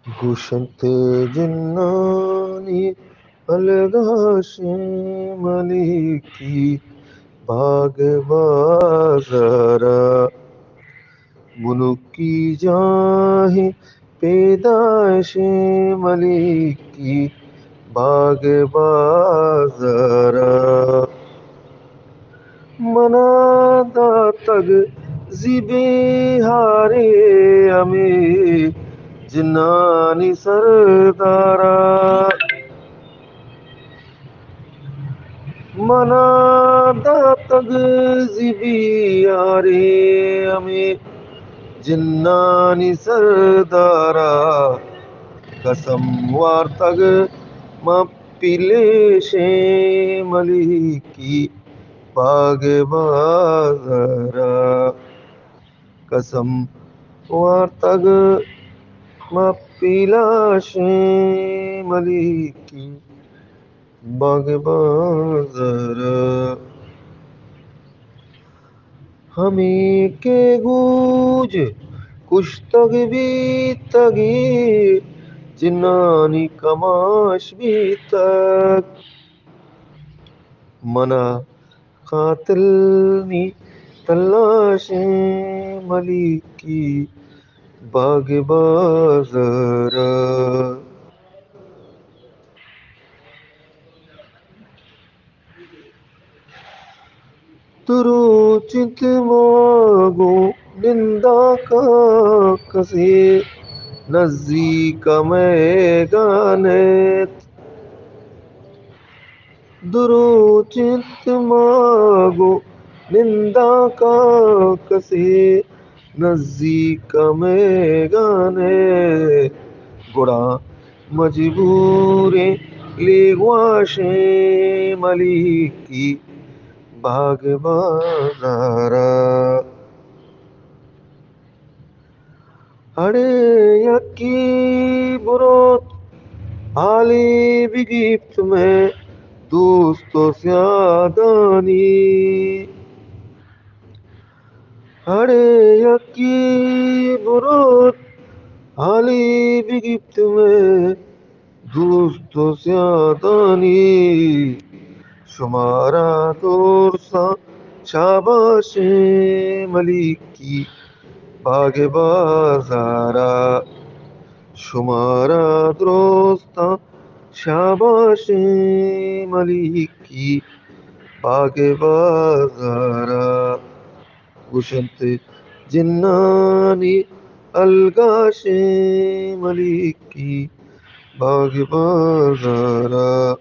گوشت جنانی الغاش ملکی باغ بازارا ملک کی جاہ پیدائش ملکی باغ بازارا منادا تگ زیبی ہارے ہمیں جنانی سردارا منادا تگ زیبی ہارے ہمیں جنانی سردارا قسم وار تگ پیلے ملکی باغ بازارا قسم وار تگ پیلا ملکی باغ بازارا ہمیں کے گوج کشتگ بھی تگی جنانی کماش بھی تک منا قاتل نی تلاش ملکی باغ بازارا ترو چت ماگو نندا کا کسی نزدیک میں گانت درو چت ماگو نندا کا کسی نزدیک میں گانے گڑا مجبوریں لیگواش ملکی باغ بازارا ہڑے یکی بروت عالی بگیپت میں دوست و سیادانی ہڑے یکی بروت عالی بگیپت میں دوست و سیادانی شمارا دورسا شاباش ملکی باغ بازارا شمارا درست شاباش ملکی باغ بازارا گوشت جنانی الغاش ملکی باغ بازارا